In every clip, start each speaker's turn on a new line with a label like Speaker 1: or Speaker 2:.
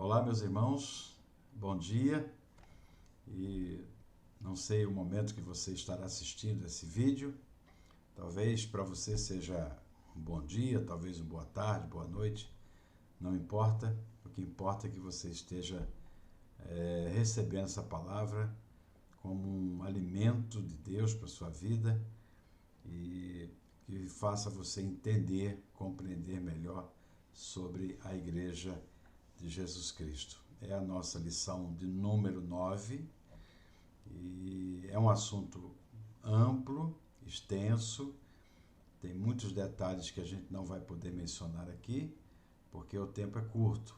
Speaker 1: Olá, meus irmãos, bom dia. E não sei o momento que você estará assistindo esse vídeo. Talvez para você seja um bom dia, talvez uma boa tarde, boa noite, não importa. O que importa é que você esteja recebendo essa palavra como um alimento de Deus para a sua vida e que faça você entender, compreender melhor sobre a Igreja de Jesus Cristo. É a nossa lição de número 9 e é um assunto amplo, extenso, tem muitos detalhes que a gente não vai poder mencionar aqui, porque o tempo é curto,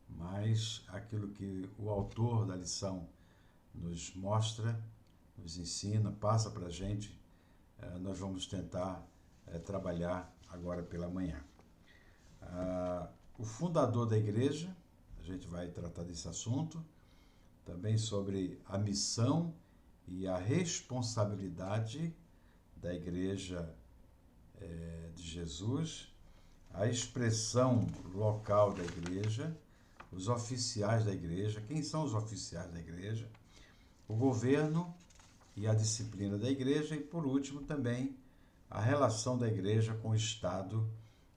Speaker 1: mas aquilo que o autor da lição nos mostra, nos ensina, passa para a gente, nós vamos tentar trabalhar agora pela manhã. O fundador da igreja, a gente vai tratar desse assunto, também sobre a missão e a responsabilidade da igreja de Jesus, a expressão local da igreja, os oficiais da igreja, quem são os oficiais da igreja, o governo e a disciplina da igreja e, por último, também a relação da igreja com o Estado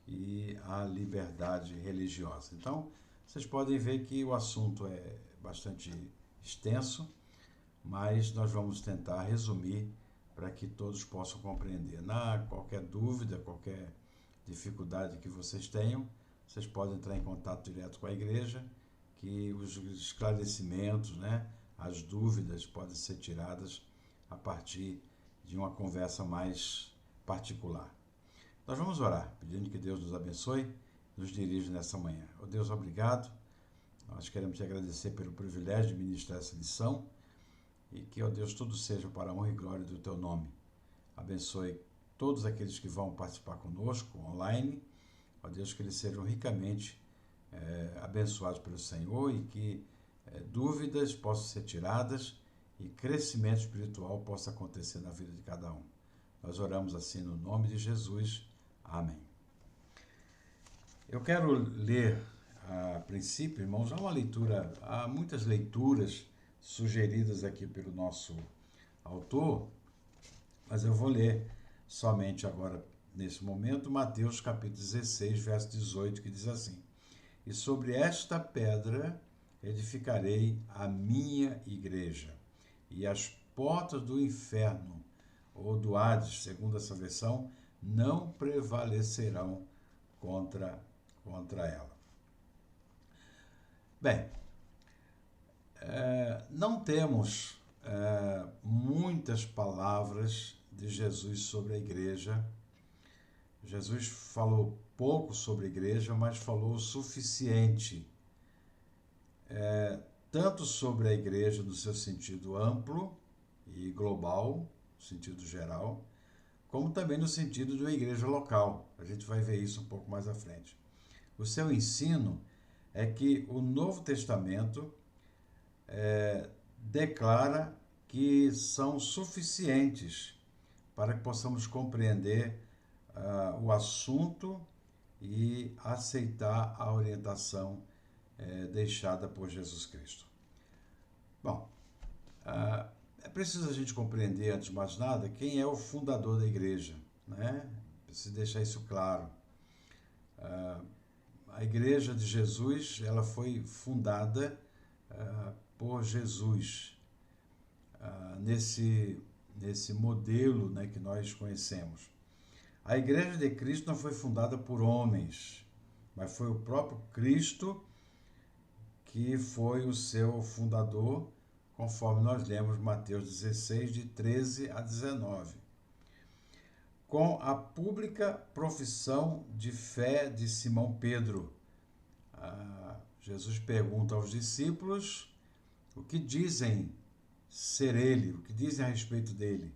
Speaker 1: e a liberdade religiosa. Então, vocês podem ver que o assunto é bastante extenso, mas nós vamos tentar resumir para que todos possam compreender. Qualquer dúvida, qualquer dificuldade que vocês tenham, vocês podem entrar em contato direto com a igreja, que os esclarecimentos, as dúvidas podem ser tiradas a partir de uma conversa mais particular. Nós vamos orar, pedindo que Deus nos abençoe, nos dirija nessa manhã. Ó Deus, obrigado. Nós queremos te agradecer pelo privilégio de ministrar essa lição e que, ó Deus, tudo seja para a honra e glória do teu nome. Abençoe todos aqueles que vão participar conosco online. Ó Deus, que eles sejam ricamente abençoados pelo Senhor e que dúvidas possam ser tiradas e crescimento espiritual possa acontecer na vida de cada um. Nós oramos assim no nome de Jesus. Amém. Eu quero ler, a princípio, irmãos, há muitas leituras sugeridas aqui pelo nosso autor, mas eu vou ler somente agora, nesse momento, Mateus capítulo 16, verso 18, que diz assim: E sobre esta pedra edificarei a minha igreja, e as portas do inferno, ou do Hades, segundo essa versão, não prevalecerão contra ela. Bem, não temos muitas palavras de Jesus sobre a igreja. Jesus falou pouco sobre a igreja, mas falou o suficiente, tanto sobre a igreja no seu sentido amplo e global, sentido geral, como também no sentido de uma igreja local. A gente vai ver isso um pouco mais à frente. O seu ensino é que o Novo Testamento declara que são suficientes para que possamos compreender o assunto e aceitar a orientação deixada por Jesus Cristo. Bom, é preciso a gente compreender, antes de mais nada, quem é o fundador da igreja, Preciso deixar isso claro. A igreja de Jesus, ela foi fundada por Jesus, nesse modelo que nós conhecemos. A igreja de Cristo não foi fundada por homens, mas foi o próprio Cristo que foi o seu fundador, conforme nós lemos Mateus 16, de 13 a 19. Com a pública profissão de fé de Simão Pedro, Jesus pergunta aos discípulos o que dizem ser ele, o que dizem a respeito dele.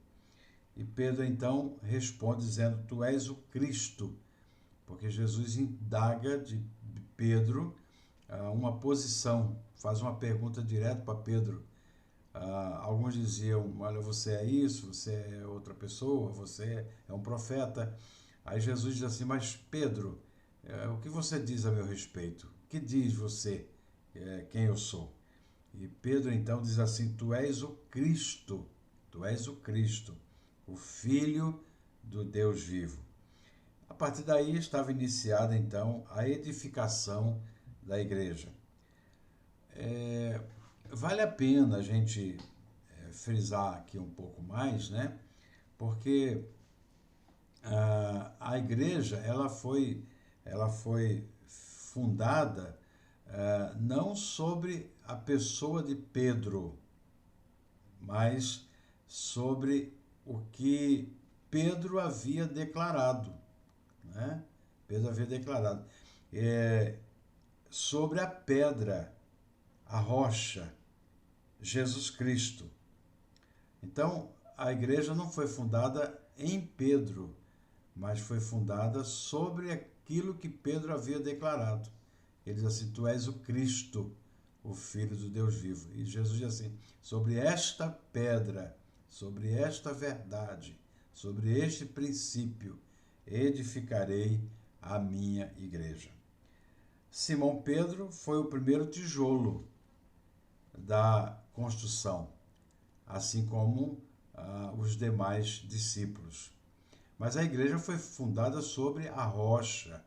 Speaker 1: E Pedro então responde dizendo: Tu és o Cristo, porque Jesus indaga de Pedro uma posição, faz uma pergunta direta para Pedro. Alguns diziam: olha, você é isso, você é outra pessoa, você é um profeta. Aí Jesus diz assim: mas Pedro, o que você diz a meu respeito? O que diz você quem eu sou. E Pedro então diz assim: tu és o Cristo, o Filho do Deus vivo. A partir daí estava iniciada então a edificação da igreja. Vale a pena a gente frisar aqui um pouco mais, né? Porque a igreja ela foi fundada não sobre a pessoa de Pedro, mas sobre o que Pedro havia declarado, né? Pedro havia declarado sobre a pedra, a rocha, Jesus Cristo. Então, a igreja não foi fundada em Pedro, mas foi fundada sobre aquilo que Pedro havia declarado. Ele diz assim: tu és o Cristo, o Filho do Deus vivo. E Jesus diz assim: sobre esta pedra, sobre esta verdade, sobre este princípio, edificarei a minha igreja. Simão Pedro foi o primeiro tijolo da construção, assim como os demais discípulos. Mas a igreja foi fundada sobre a rocha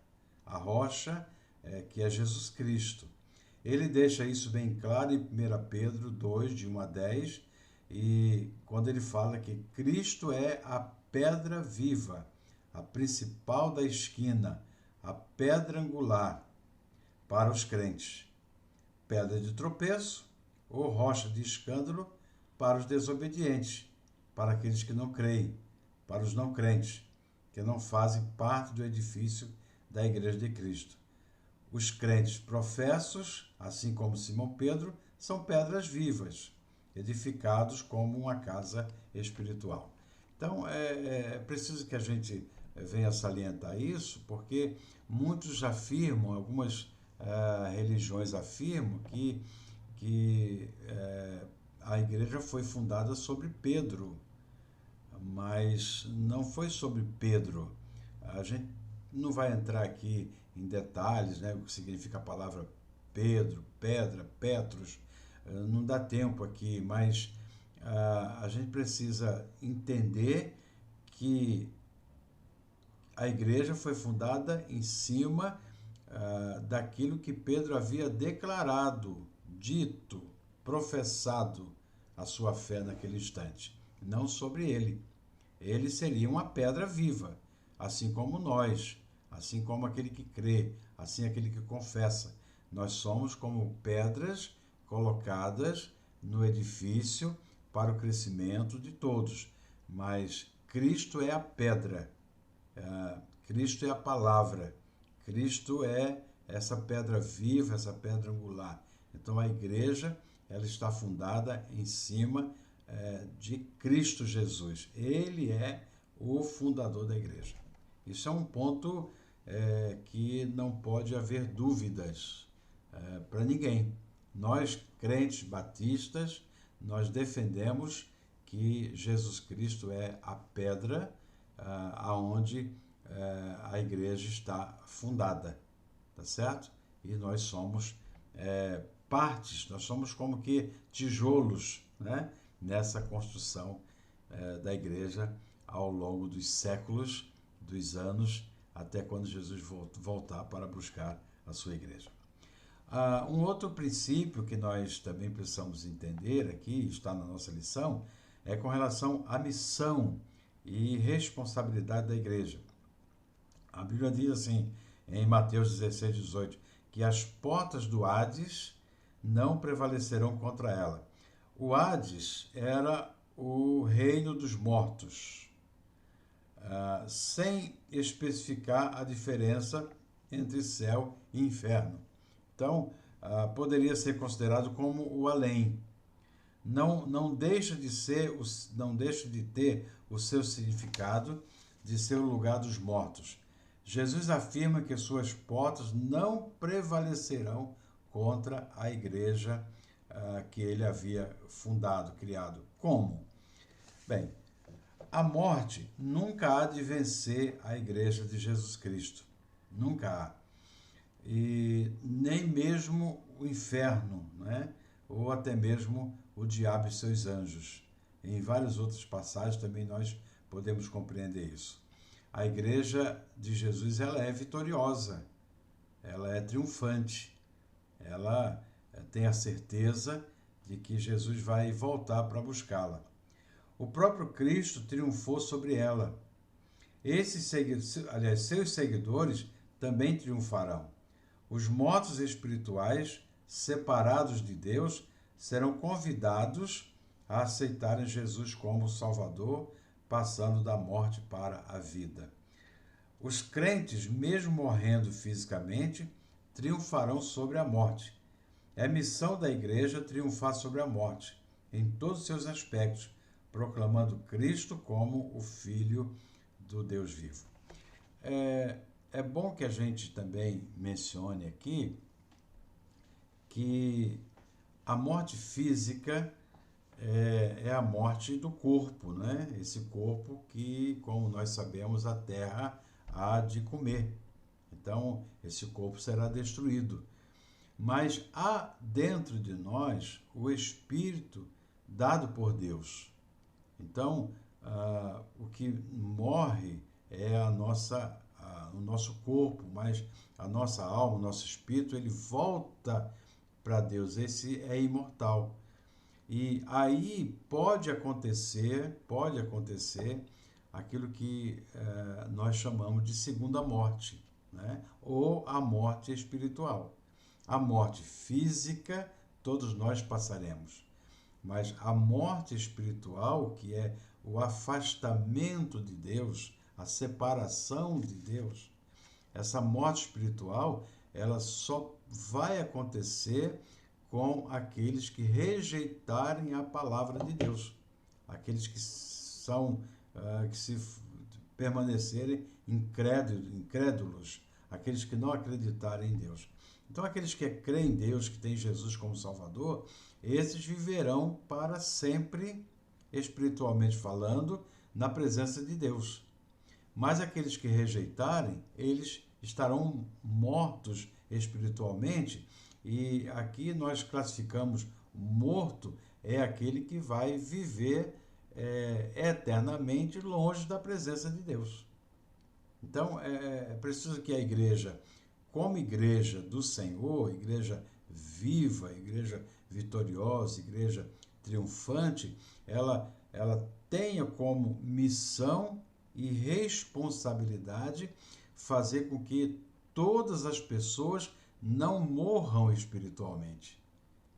Speaker 1: que é Jesus Cristo. Ele deixa isso bem claro em 1 Pedro 2, de 1 a 10, e quando ele fala que Cristo é a pedra viva, a principal da esquina, a pedra angular para os crentes, pedra de tropeço ou rocha de escândalo para os desobedientes, para aqueles que não creem, para os não crentes, que não fazem parte do edifício da Igreja de Cristo. Os crentes professos, assim como Simão Pedro, são pedras vivas, edificados como uma casa espiritual. Então, é preciso que a gente venha salientar isso, porque muitos afirmam, algumas religiões afirmam que a igreja foi fundada sobre Pedro, mas não foi sobre Pedro. A gente não vai entrar aqui em detalhes, né, o que significa a palavra Pedro, pedra, Petros, não dá tempo aqui, mas a gente precisa entender que a igreja foi fundada em cima daquilo que Pedro havia declarado, dito, professado a sua fé naquele instante, não sobre ele. Ele seria uma pedra viva, assim como nós, assim como aquele que crê, assim aquele que confessa. Nós somos como pedras colocadas no edifício para o crescimento de todos, mas Cristo é a pedra, Cristo é a palavra, Cristo é essa pedra viva, essa pedra angular. Então a igreja ela está fundada em cima de Cristo Jesus. Ele é o fundador da igreja. Isso é um ponto que não pode haver dúvidas para ninguém. Nós, crentes batistas, nós defendemos que Jesus Cristo é a pedra aonde a igreja está fundada, tá certo? E nós somos partes, nós somos como que tijolos, né, nessa construção da igreja ao longo dos séculos, dos anos, até quando Jesus voltar para buscar a sua igreja. Um outro princípio que nós também precisamos entender aqui, está na nossa lição, é com relação à missão e responsabilidade da igreja. A Bíblia diz assim, em Mateus 16, 18, que as portas do Hades não prevalecerão contra ela. O Hades era o reino dos mortos, sem especificar a diferença entre céu e inferno. Então, poderia ser considerado como o além. Não deixa de ter o seu significado de ser o lugar dos mortos. Jesus afirma que suas portas não prevalecerão contra a igreja que ele havia fundado, criado. Como? Bem, a morte nunca há de vencer a igreja de Jesus Cristo. Nunca há. E nem mesmo o inferno, né? Ou até mesmo o diabo e seus anjos. Em várias outras passagens também nós podemos compreender isso. A igreja de Jesus, ela é vitoriosa, ela é triunfante, ela tem a certeza de que Jesus vai voltar para buscá-la. O próprio Cristo triunfou sobre ela. Seus seguidores também triunfarão. Os mortos espirituais, separados de Deus, serão convidados a aceitarem Jesus como Salvador, passando da morte para a vida. Os crentes, mesmo morrendo fisicamente, triunfarão sobre a morte. É missão da igreja triunfar sobre a morte, em todos os seus aspectos, proclamando Cristo como o Filho do Deus vivo. É bom que a gente também mencione aqui que a morte física é a morte do corpo, né? Esse corpo que, como nós sabemos, a terra há de comer. Então, esse corpo será destruído. Mas há dentro de nós o Espírito dado por Deus. Então, o que morre é o nosso corpo, mas a nossa alma, o nosso espírito, ele volta para Deus. Esse é imortal. E aí pode acontecer aquilo que nós chamamos de segunda morte, né? Ou a morte espiritual. A morte física, todos nós passaremos. Mas a morte espiritual, que é o afastamento de Deus, a separação de Deus, essa morte espiritual, ela só vai acontecer com aqueles que rejeitarem a palavra de Deus, aqueles que se permanecerem incrédulos, aqueles que não acreditarem em Deus. Então, aqueles que creem em Deus, que têm Jesus como Salvador, esses viverão para sempre, espiritualmente falando, na presença de Deus. Mas aqueles que rejeitarem, eles estarão mortos espiritualmente, e aqui nós classificamos morto é aquele que vai viver eternamente longe da presença de Deus. Então, é preciso que a igreja, como igreja do Senhor, igreja viva, igreja vitoriosa, igreja triunfante, ela tenha como missão e responsabilidade fazer com que todas as pessoas não morram espiritualmente.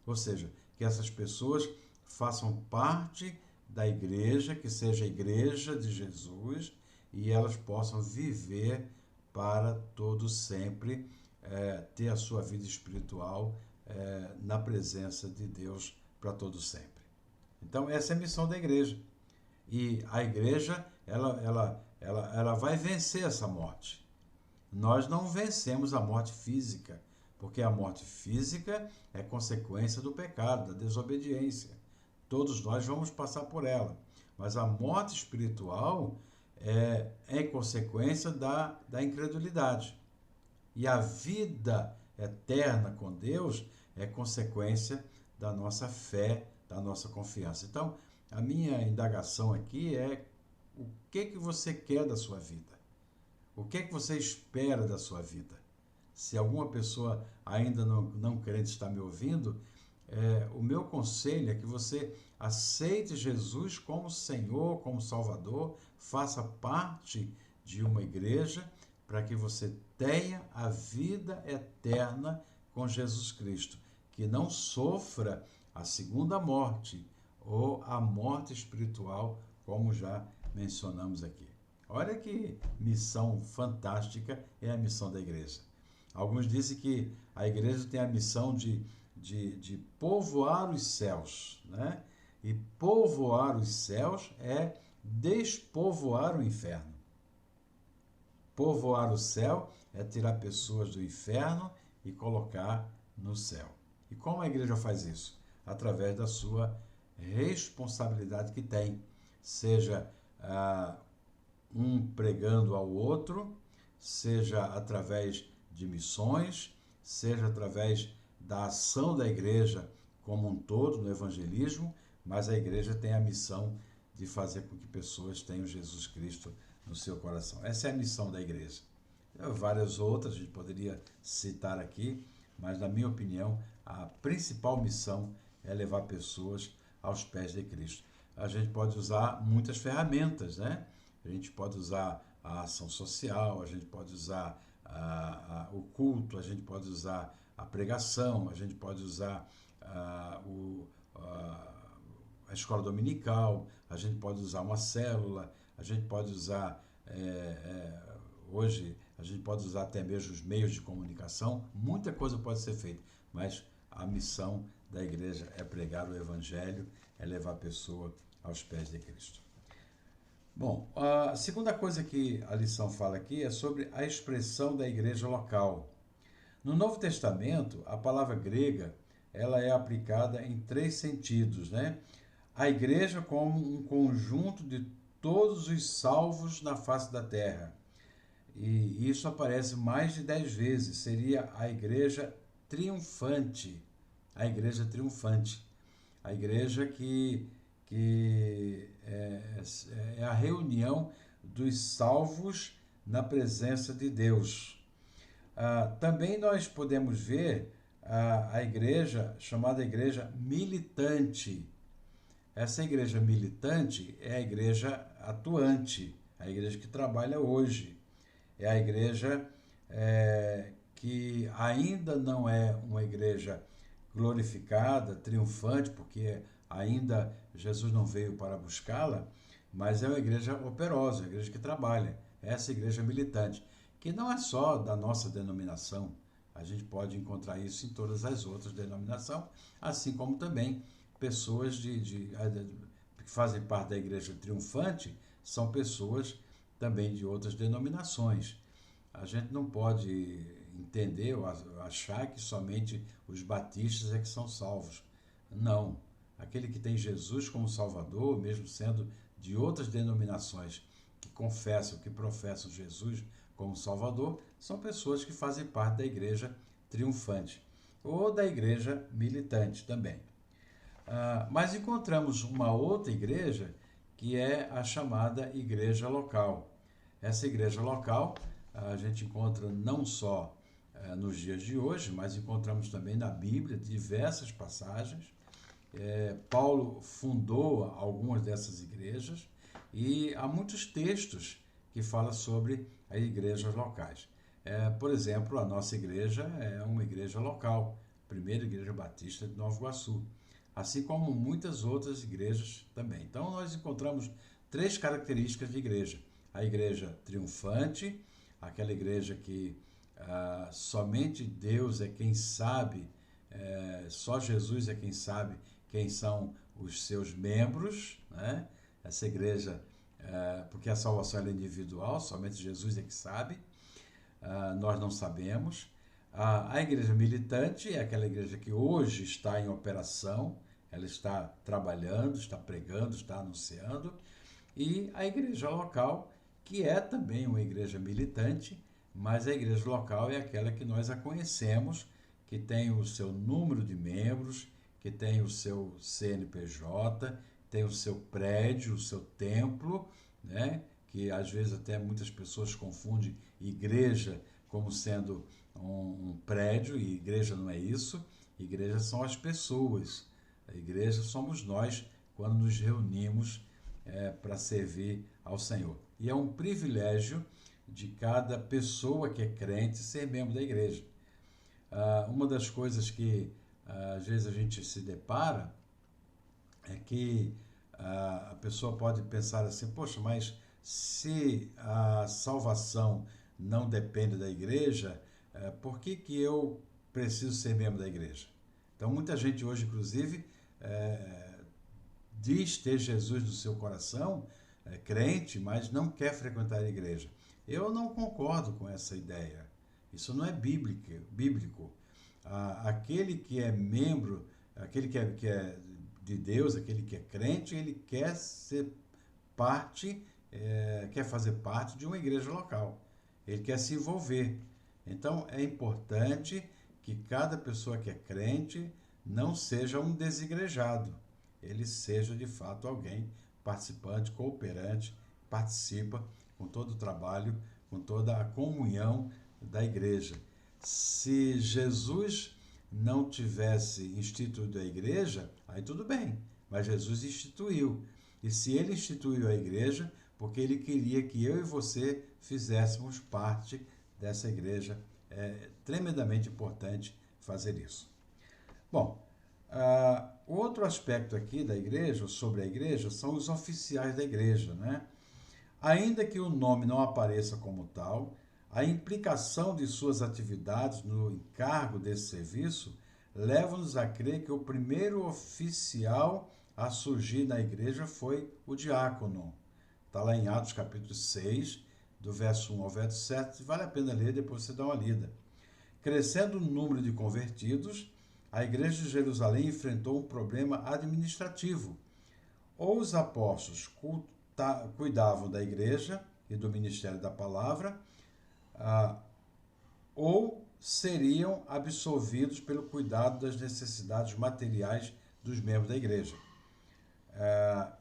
Speaker 1: Ou seja, que essas pessoas façam parte da igreja, que seja a igreja de Jesus, e elas possam viver para todo sempre, ter a sua vida espiritual na presença de Deus para todo sempre. Então, essa é a missão da igreja. E a igreja, ela vai vencer essa morte. Nós não vencemos a morte física, porque a morte física é consequência do pecado, da desobediência. Todos nós vamos passar por ela. Mas a morte espiritual é consequência da incredulidade. E a vida eterna com Deus é consequência da nossa fé, da nossa confiança. Então, a minha indagação aqui é: o que você quer da sua vida? O que você espera da sua vida? Se alguma pessoa ainda não crente está me ouvindo, o meu conselho é que você aceite Jesus como Senhor, como Salvador, faça parte de uma igreja para que você tenha a vida eterna com Jesus Cristo, que não sofra a segunda morte ou a morte espiritual, como já mencionamos aqui. Olha que missão fantástica é a missão da igreja. Alguns dizem que a igreja tem a missão de povoar os céus, né? E povoar os céus é despovoar o inferno. Povoar o céu é tirar pessoas do inferno e colocar no céu. E como a igreja faz isso? Através da sua responsabilidade que tem, seja um pregando ao outro, seja através de missões, seja através da ação da igreja como um todo no evangelismo, mas a igreja tem a missão de fazer com que pessoas tenham Jesus Cristo no seu coração. Essa é a missão da igreja. Várias outras a gente poderia citar aqui, mas na minha opinião, a principal missão é levar pessoas aos pés de Cristo. A gente pode usar muitas ferramentas, né? A gente pode usar a ação social, a gente pode usar o culto, a gente pode usar a pregação, a gente pode usar a escola dominical, a gente pode usar uma célula, a gente pode usar, hoje, a gente pode usar até mesmo os meios de comunicação, muita coisa pode ser feita, mas a missão da igreja é pregar o evangelho, é levar a pessoa aos pés de Cristo. Bom, a segunda coisa que a lição fala aqui é sobre a expressão da igreja local. No Novo Testamento, a palavra grega, ela é aplicada em 3 sentidos, né? A igreja como um conjunto de todos os salvos na face da terra. E isso aparece mais de 10 vezes. Seria a igreja triunfante. A igreja triunfante. A igreja que é a reunião dos salvos na presença de Deus. Também nós podemos ver a igreja chamada igreja militante. Essa igreja militante é a igreja atuante, a igreja que trabalha hoje. É a igreja que ainda não é uma igreja glorificada, triunfante, porque ainda Jesus não veio para buscá-la, mas é uma igreja operosa, uma igreja que trabalha. Essa igreja militante, que não é só da nossa denominação, a gente pode encontrar isso em todas as outras denominações, assim como também pessoas que fazem parte da igreja triunfante são pessoas também de outras denominações. A gente não pode entender ou achar que somente os batistas é que são salvos. Não. Aquele que tem Jesus como Salvador, mesmo sendo de outras denominações que confessam, que professam Jesus como Salvador, são pessoas que fazem parte da igreja triunfante ou da igreja militante também. Mas encontramos uma outra igreja que é a chamada igreja local. Essa igreja local a gente encontra não só nos dias de hoje, mas encontramos também na Bíblia diversas passagens. Paulo fundou algumas dessas igrejas e há muitos textos que falam sobre as igrejas locais. Por exemplo, a nossa igreja é uma igreja local, Primeira Igreja Batista de Nova Iguaçu, assim como muitas outras igrejas também. Então, nós encontramos 3 características de igreja. A igreja triunfante, aquela igreja que somente Deus é quem sabe, só Jesus é quem sabe quem são os seus membros, né? Essa igreja, porque a salvação é individual, somente Jesus é que sabe, nós não sabemos. A igreja militante é aquela igreja que hoje está em operação, ela está trabalhando, está pregando, está anunciando, e a igreja local, que é também uma igreja militante, mas a igreja local é aquela que nós a conhecemos, que tem o seu número de membros, que tem o seu CNPJ, tem o seu prédio, o seu templo, né? Que às vezes até muitas pessoas confundem igreja como sendo um prédio, e igreja não é isso. Igreja são as pessoas. A igreja somos nós quando nos reunimos para servir ao Senhor. E é um privilégio de cada pessoa que é crente ser membro da igreja. Uma das coisas que às vezes a gente se depara é que a pessoa pode pensar assim, poxa, mas se a salvação não depende da igreja, por que eu preciso ser membro da igreja? Então, muita gente hoje, inclusive, diz ter Jesus no seu coração, é crente, mas não quer frequentar a igreja. Eu não concordo com essa ideia. Isso não é bíblico. Aquele que é membro, aquele que é de Deus, aquele que é crente, ele quer ser parte, quer fazer parte de uma igreja local. Ele quer se envolver. Então, é importante que cada pessoa que é crente não seja um desigrejado, ele seja de fato alguém participante, cooperante, participa com todo o trabalho, com toda a comunhão da igreja. Se Jesus não tivesse instituído a igreja, aí tudo bem, mas Jesus instituiu. E se ele instituiu a igreja, porque ele queria que eu e você fizéssemos parte dessa igreja. É tremendamente importante fazer isso. Bom, outro aspecto aqui da igreja, sobre a igreja, são os oficiais da igreja, né? Ainda que o nome não apareça como tal, a implicação de suas atividades no encargo desse serviço leva-nos a crer que o primeiro oficial a surgir na igreja foi o diácono. Está lá em Atos capítulo 6, do verso 1 ao verso 7, vale a pena ler, depois você dá uma lida. Crescendo o número de convertidos, a igreja de Jerusalém enfrentou um problema administrativo. Ou os apóstolos cuidavam da igreja e do ministério da palavra, ou seriam absolvidos pelo cuidado das necessidades materiais dos membros da igreja.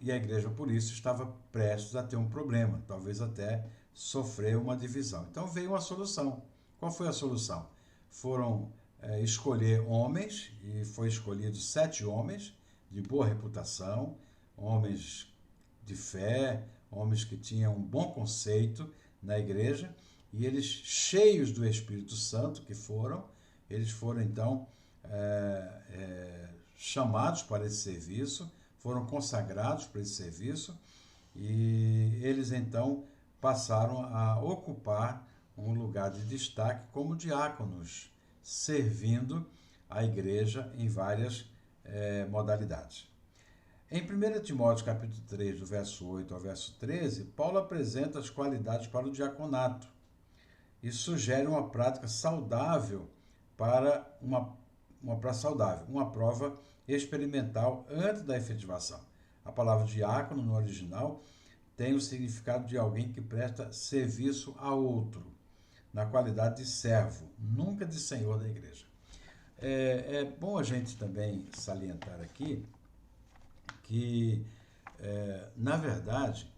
Speaker 1: E a igreja, por isso, estava prestes a ter um problema, talvez até sofrer uma divisão. Então veio uma solução. Qual foi a solução? Foram escolher homens, e foi escolhido 7 homens de boa reputação, homens de fé, homens que tinham um bom conceito na igreja, e eles, cheios do Espírito Santo, eles foram então chamados para esse serviço, foram consagrados para esse serviço, e eles então passaram a ocupar um lugar de destaque como diáconos, servindo a igreja em várias modalidades. Em 1 Timóteo capítulo 3, do verso 8 ao verso 13, Paulo apresenta as qualidades para o diaconato e sugere uma prática saudável para uma prova experimental antes da efetivação. A palavra diácono no original tem o significado de alguém que presta serviço a outro, na qualidade de servo, nunca de senhor da igreja. É bom a gente também salientar aqui que, na verdade,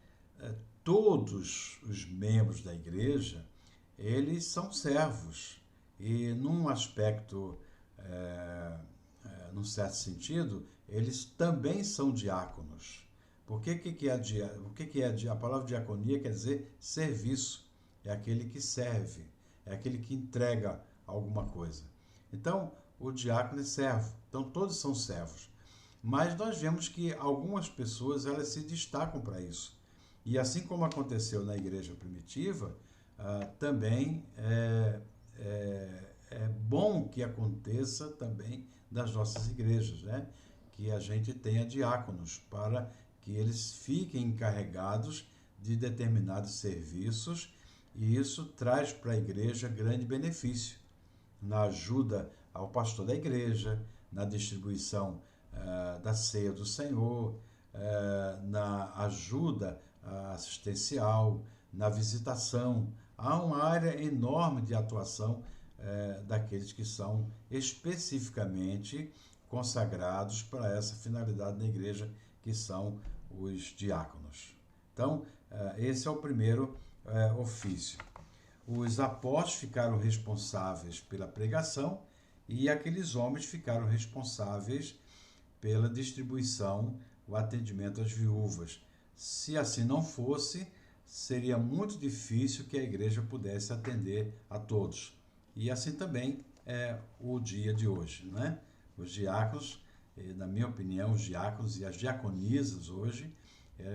Speaker 1: todos os membros da igreja, eles são servos. E num aspecto, num certo sentido, eles também são diáconos. A palavra diaconia quer dizer serviço. É aquele que serve, é aquele que entrega alguma coisa. Então, o diácono é servo. Então, todos são servos. Mas nós vemos que algumas pessoas elas se destacam para isso. E assim como aconteceu na igreja primitiva, também é bom que aconteça também nas nossas igrejas, né? Que a gente tenha diáconos para que eles fiquem encarregados de determinados serviços, e isso traz para a igreja grande benefício na ajuda ao pastor da igreja, na distribuição da ceia do Senhor, na ajuda assistencial, na visitação. Há uma área enorme de atuação daqueles que são especificamente consagrados para essa finalidade na igreja, que são os diáconos. Então, esse é o primeiro ofício. Os apóstolos ficaram responsáveis pela pregação e aqueles homens ficaram responsáveis pela distribuição, o atendimento às viúvas. Se assim não fosse, seria muito difícil que a igreja pudesse atender a todos. E assim também é o dia de hoje, né? Os diáconos, na minha opinião, os diáconos e as diaconisas hoje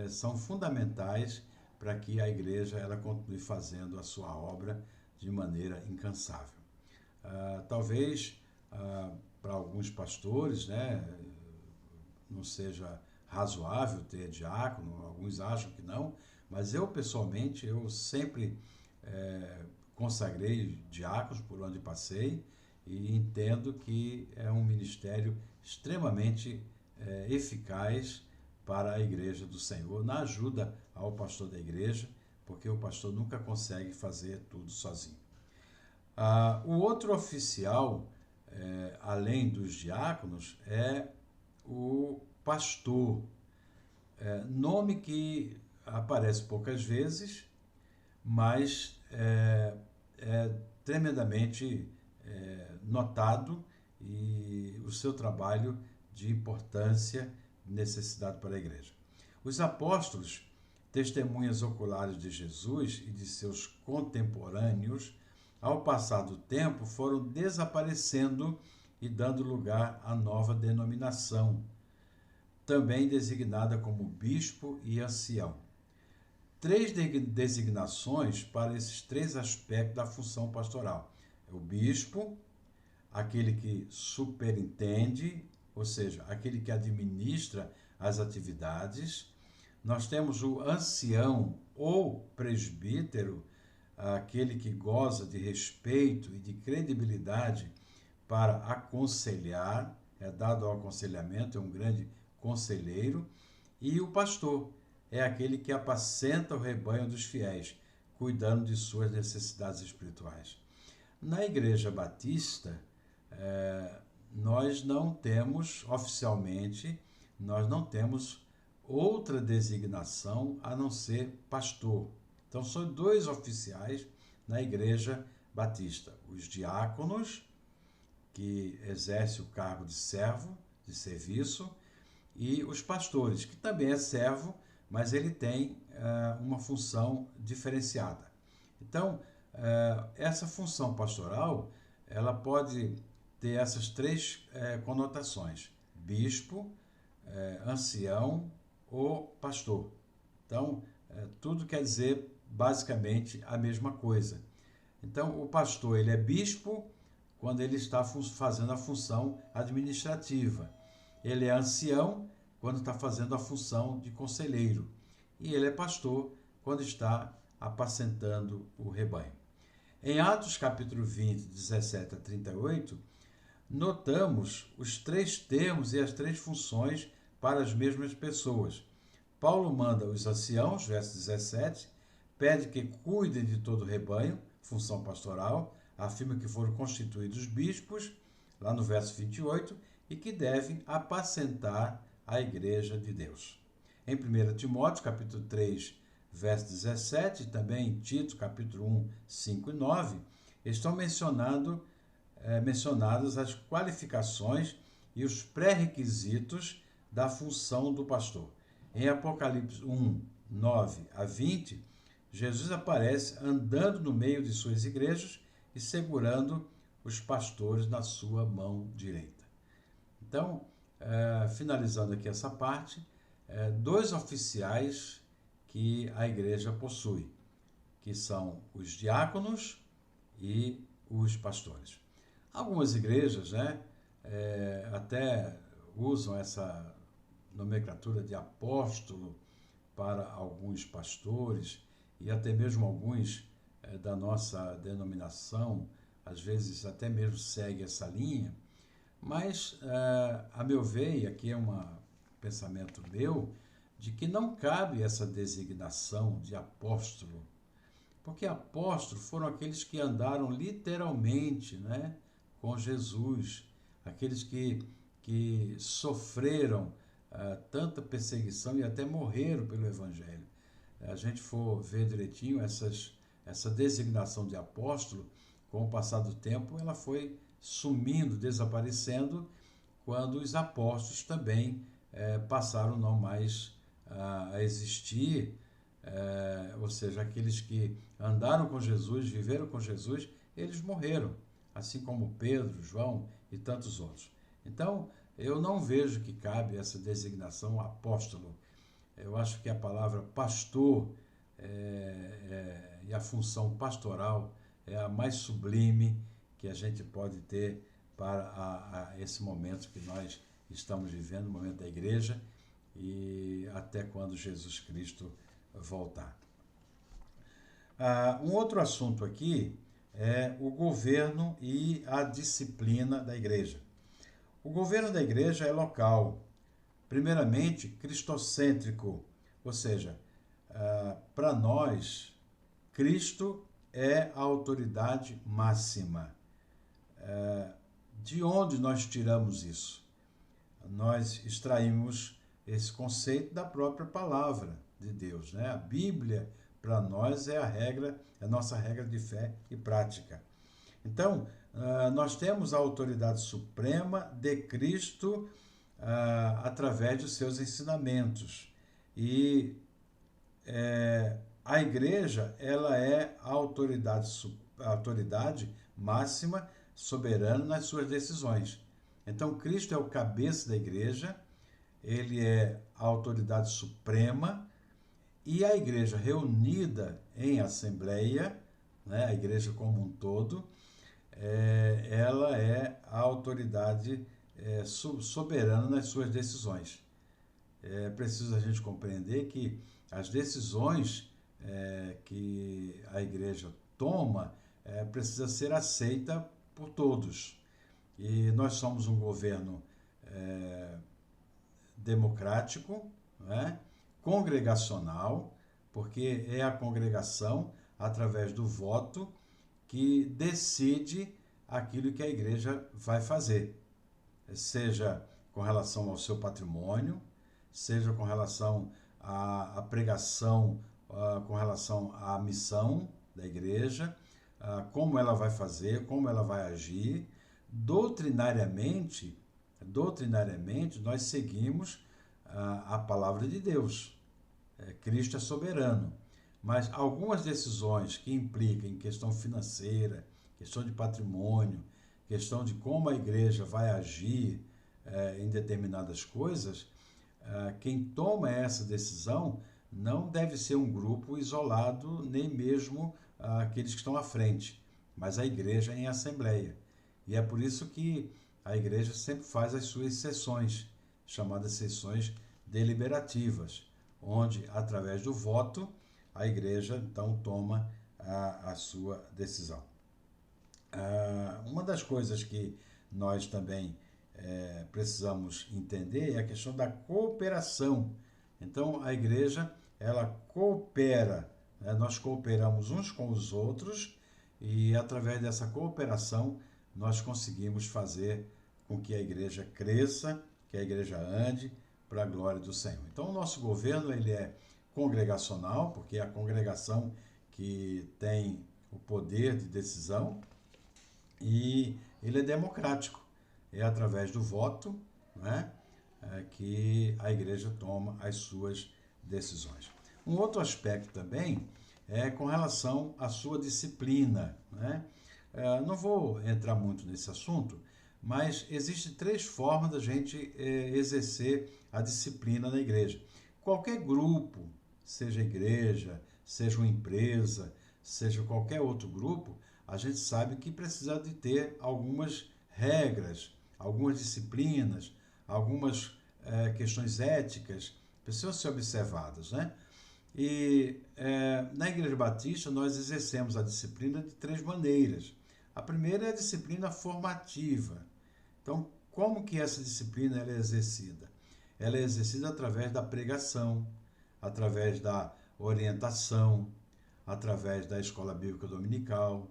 Speaker 1: são fundamentais para que a igreja ela continue fazendo a sua obra de maneira incansável. Talvez para alguns pastores, né, não seja razoável ter diácono, alguns acham que não, mas eu pessoalmente, eu sempre consagrei diáconos por onde passei e entendo que é um ministério extremamente eficaz para a igreja do Senhor, na ajuda ao pastor da igreja, porque o pastor nunca consegue fazer tudo sozinho. O outro oficial além dos diáconos, é o pastor. Nome que aparece poucas vezes, mas é tremendamente notado, e o seu trabalho de importância e necessidade para a igreja. Os apóstolos, testemunhas oculares de Jesus e de seus contemporâneos, ao passar do tempo, foram desaparecendo e dando lugar à nova denominação, também designada como bispo e ancião. 3 designações para esses 3 aspectos da função pastoral. É o bispo, aquele que superintende, ou seja, aquele que administra as atividades. Nós temos o ancião ou presbítero, aquele que goza de respeito e de credibilidade para aconselhar, é dado ao aconselhamento, é um grande conselheiro. E o pastor é aquele que apacenta o rebanho dos fiéis, cuidando de suas necessidades espirituais. Na Igreja Batista, nós não temos, oficialmente, nós não temos outra designação a não ser pastor. Então, são 2 oficiais na Igreja Batista: os diáconos, que exercem o cargo de servo, de serviço, e os pastores, que também é servo, mas ele tem uma função diferenciada. Então, essa função pastoral, ela pode ter essas 3 conotações: bispo, ancião ou pastor. Então, tudo quer dizer basicamente a mesma coisa. Então, o pastor, ele é bispo quando ele está fazendo a função administrativa. Ele é ancião quando está fazendo a função de conselheiro. E ele é pastor quando está apacentando o rebanho. Em Atos capítulo 20, 17 a 38, notamos os 3 termos e as 3 funções para as mesmas pessoas. Paulo manda os anciãos, verso 17, pede que cuidem de todo o rebanho, função pastoral, afirma que foram constituídos bispos, lá no verso 28, e que devem apacentar a igreja de Deus. Em 1 Timóteo, capítulo 3, verso 17, e também em Tito, capítulo 1, 5 e 9, estão mencionadas as qualificações e os pré-requisitos da função do pastor. Em Apocalipse 1, 9 a 20, Jesus aparece andando no meio de suas igrejas e segurando os pastores na sua mão direita. Então, finalizando aqui essa parte, 2 oficiais que a igreja possui, que são os diáconos e os pastores. Algumas igrejas, até usam essa nomenclatura de apóstolo para alguns pastores, e até mesmo alguns da nossa denominação, às vezes até mesmo segue essa linha, mas, a meu ver, e aqui é um pensamento meu, de que não cabe essa designação de apóstolo, porque apóstolos foram aqueles que andaram literalmente, com Jesus, aqueles que sofreram tanta perseguição e até morreram pelo Evangelho. A gente for ver direitinho essa designação de apóstolo, com o passar do tempo, ela foi sumindo, desaparecendo, quando os apóstolos também passaram não mais a existir, ou seja, aqueles que andaram com Jesus, viveram com Jesus, eles morreram, assim como Pedro, João e tantos outros. Então, eu não vejo que cabe essa designação apóstolo. Eu acho que a palavra pastor e a função pastoral é a mais sublime que a gente pode ter para esse momento que nós estamos vivendo, o momento da igreja, e até quando Jesus Cristo voltar. Um outro assunto aqui é o governo e a disciplina da igreja. O governo da igreja é local, primeiramente cristocêntrico, ou seja, para nós, Cristo é a autoridade máxima. De onde nós tiramos isso? Nós extraímos esse conceito da própria palavra de Deus, né? A Bíblia, para nós, é a regra, é a nossa regra de fé e prática. Então, nós temos a autoridade suprema de Cristo através dos seus ensinamentos. E a igreja, ela é a autoridade máxima, soberana nas suas decisões. Então, Cristo é o cabeça da igreja, ele é a autoridade suprema, e a igreja reunida em assembleia, né, a igreja como um todo, ela é a autoridade soberana nas suas decisões. É preciso a gente compreender que as decisões que a igreja toma precisa ser aceita por todos. E nós somos um governo democrático, né? Congregacional, porque é a congregação, através do voto, que decide aquilo que a igreja vai fazer, seja com relação ao seu patrimônio, seja com relação à pregação, com relação à missão da igreja, como ela vai fazer, como ela vai agir. Doutrinariamente, nós seguimos a palavra de Deus. Cristo é soberano. Mas algumas decisões que implicam em questão financeira, questão de patrimônio, questão de como a igreja vai agir em determinadas coisas, quem toma essa decisão não deve ser um grupo isolado, nem mesmo aqueles que estão à frente, mas a igreja em assembleia. E é por isso que a igreja sempre faz as suas sessões, chamadas sessões deliberativas, onde, através do voto, a igreja, então, toma a sua decisão. Uma das coisas que nós também precisamos entender é a questão da cooperação. Então, a igreja, ela coopera, né? Nós cooperamos uns com os outros e, através dessa cooperação, nós conseguimos fazer com que a igreja cresça, que a igreja ande para a glória do Senhor. Então, o nosso governo, ele é congregacional, porque é a congregação que tem o poder de decisão, e ele é democrático. É através do voto, né, que a igreja toma as suas decisões. Um outro aspecto também é com relação à sua disciplina, né? Não vou entrar muito nesse assunto, mas existem 3 formas da gente exercer a disciplina na igreja. Qualquer grupo, seja igreja, seja uma empresa, seja qualquer outro grupo, a gente sabe que precisa de ter algumas regras, algumas disciplinas, algumas questões éticas precisam ser observadas, né? E na Igreja Batista nós exercemos a disciplina de 3 maneiras. A primeira é a disciplina formativa. Então, como que essa disciplina ela é exercida? Ela é exercida através da pregação, através da orientação, através da escola bíblica dominical,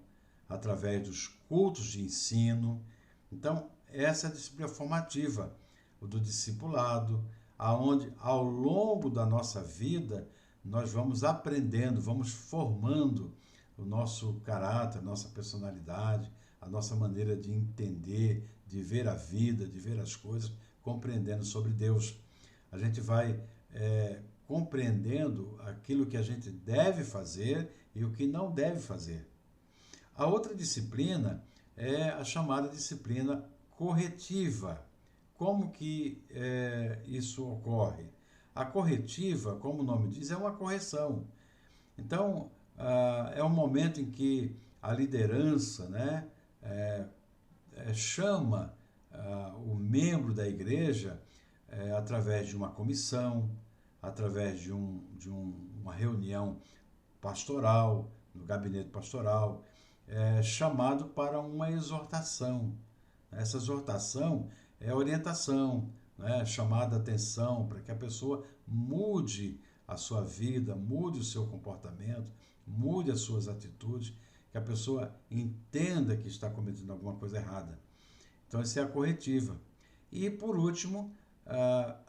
Speaker 1: através dos cultos de ensino. Então, essa é a disciplina formativa, o do discipulado, aonde ao longo da nossa vida nós vamos aprendendo, vamos formando o nosso caráter, a nossa personalidade, a nossa maneira de entender, de ver a vida, de ver as coisas, compreendendo sobre Deus. A gente vai compreendendo aquilo que a gente deve fazer e o que não deve fazer. A outra disciplina é a chamada disciplina corretiva. Como que isso ocorre? A corretiva, como o nome diz, é uma correção. Então, é um momento em que a liderança, né, chama o membro da igreja através de uma comissão, através de uma reunião pastoral, no gabinete pastoral, chamado para uma exortação. Essa exortação é orientação, né, chamada a atenção para que a pessoa mude a sua vida, mude o seu comportamento, mude as suas atitudes, que a pessoa entenda que está cometendo alguma coisa errada. Então, essa é a corretiva. E, por último,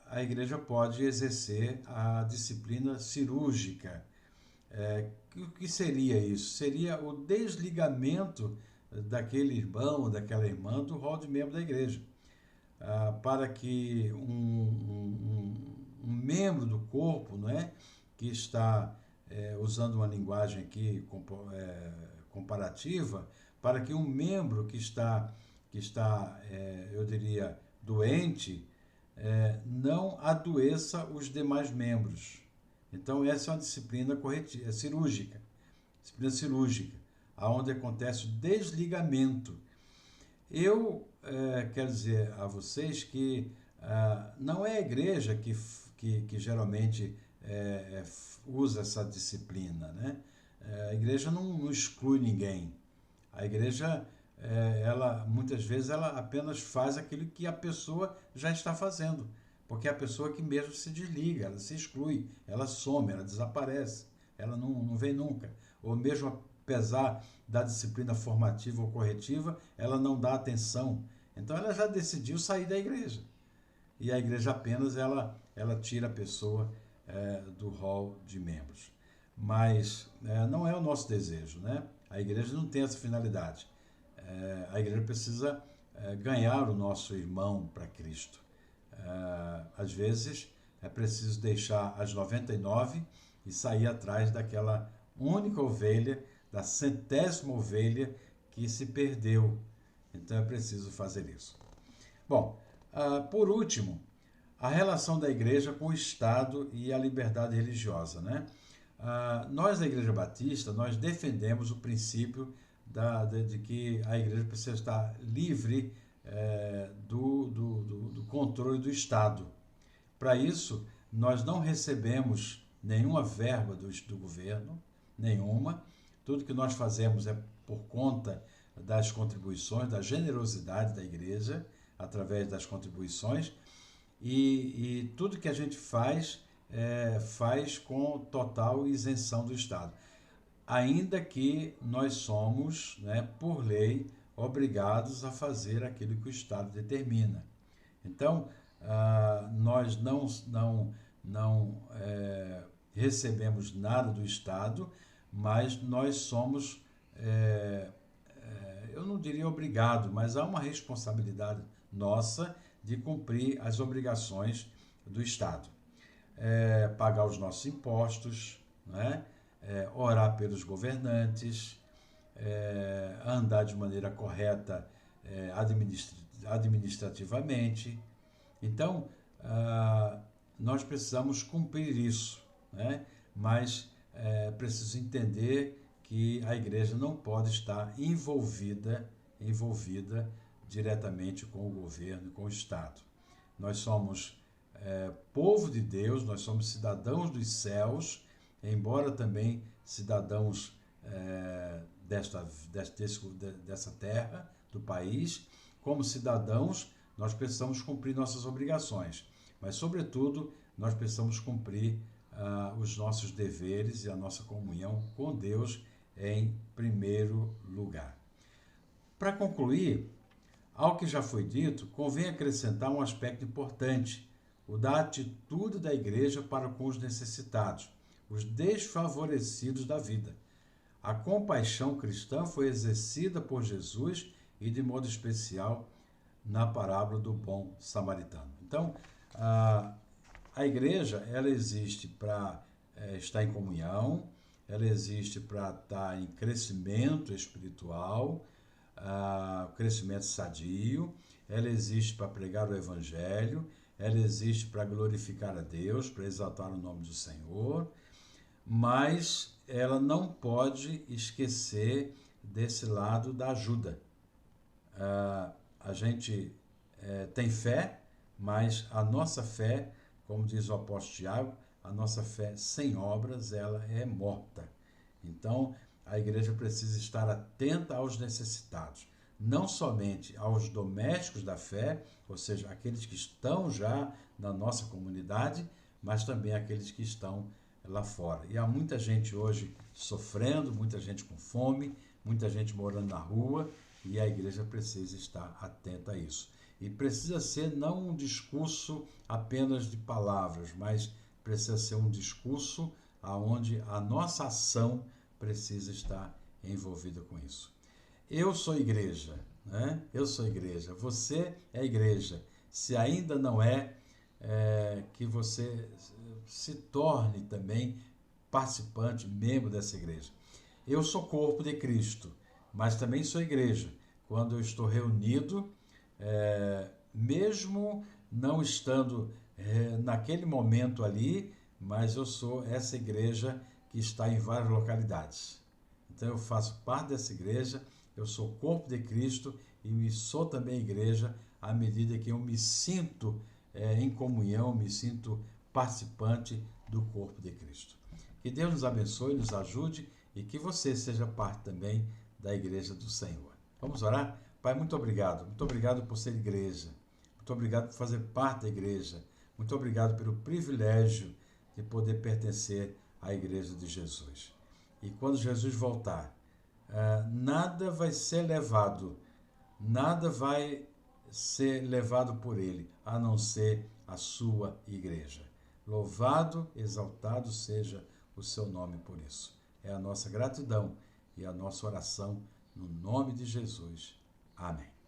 Speaker 1: a igreja pode exercer a disciplina cirúrgica. O que seria isso? Seria o desligamento daquele irmão, daquela irmã, do rol de membro da igreja, para que um membro do corpo, não é, que está, usando uma linguagem aqui comparativa, para que um membro que está eu diria, doente, não adoeça os demais membros. Então, essa é uma disciplina cirúrgica, onde acontece o desligamento. Eu quero dizer a vocês que não é a igreja que geralmente usa essa disciplina, né? A igreja não exclui ninguém. A igreja, ela muitas vezes, ela apenas faz aquilo que a pessoa já está fazendo, porque é a pessoa que mesmo se desliga, ela se exclui, ela some, ela desaparece, ela não vem nunca. Ou mesmo apesar da disciplina formativa ou corretiva, ela não dá atenção. Então ela já decidiu sair da igreja. E a igreja apenas ela tira a pessoa do rol de membros. Mas não é o nosso desejo, né? A igreja não tem essa finalidade. A igreja precisa ganhar o nosso irmão para Cristo. Às vezes é preciso deixar as 99 e sair atrás daquela única ovelha, da 100ª ovelha que se perdeu. Então é preciso fazer isso. Bom, por último, a relação da igreja com o Estado e a liberdade religiosa, né? Nós, da Igreja Batista, nós defendemos o princípio de que a igreja precisa estar livre do controle do Estado. Para isso, nós não recebemos nenhuma verba do governo, nenhuma. Tudo que nós fazemos é por conta das contribuições, da generosidade da igreja, através das contribuições, e tudo que a gente faz com total isenção do Estado, ainda que nós somos, né, por lei, obrigados a fazer aquilo que o Estado determina. Então, nós não recebemos nada do Estado, mas nós somos, eu não diria obrigado, mas há uma responsabilidade nossa de cumprir as obrigações do Estado. Pagar os nossos impostos, né? Orar pelos governantes, andar de maneira correta administrativamente. Então, nós precisamos cumprir isso, né? Mas preciso entender que a igreja não pode estar envolvida diretamente com o governo e com o Estado. Nós somos povo de Deus, nós somos cidadãos dos céus, embora também cidadãos dessa terra, do país. Como cidadãos, nós precisamos cumprir nossas obrigações, mas, sobretudo, nós precisamos cumprir os nossos deveres e a nossa comunhão com Deus em primeiro lugar. Para concluir, ao que já foi dito, convém acrescentar um aspecto importante, o da atitude da igreja para com os necessitados, os desfavorecidos da vida. A compaixão cristã foi exercida por Jesus e, de modo especial, na parábola do bom samaritano. Então, a igreja, ela existe para estar em comunhão, ela existe para estar em crescimento espiritual, crescimento sadio, ela existe para pregar o Evangelho, ela existe para glorificar a Deus, para exaltar o nome do Senhor, mas ela não pode esquecer desse lado da ajuda. A gente tem fé, mas a nossa fé, como diz o apóstolo Tiago, a nossa fé sem obras, ela é morta. Então, a igreja precisa estar atenta aos necessitados, não somente aos domésticos da fé, ou seja, aqueles que estão já na nossa comunidade, mas também aqueles que estão lá fora. E há muita gente hoje sofrendo, muita gente com fome, muita gente morando na rua, e a igreja precisa estar atenta a isso. E precisa ser não um discurso apenas de palavras, mas precisa ser um discurso onde a nossa ação precisa estar envolvida com isso. Eu sou igreja, né? Eu sou igreja, você é igreja. Se ainda não é, que você se torne também participante, membro dessa igreja. Eu sou corpo de Cristo, mas também sou igreja. Quando eu estou reunido, mesmo não estando naquele momento ali, mas eu sou essa igreja que está em várias localidades. Então eu faço parte dessa igreja, eu sou corpo de Cristo e sou também igreja à medida que eu me sinto em comunhão, me sinto participante do corpo de Cristo. Que Deus nos abençoe, nos ajude e que você seja parte também da igreja do Senhor. Vamos orar? Pai, muito obrigado por ser igreja, muito obrigado por fazer parte da igreja, muito obrigado pelo privilégio de poder pertencer à igreja de Jesus. E quando Jesus voltar, nada vai ser levado por ele, a não ser a sua igreja. Louvado, exaltado seja o seu nome por isso. É a nossa gratidão e a nossa oração no nome de Jesus. Amém.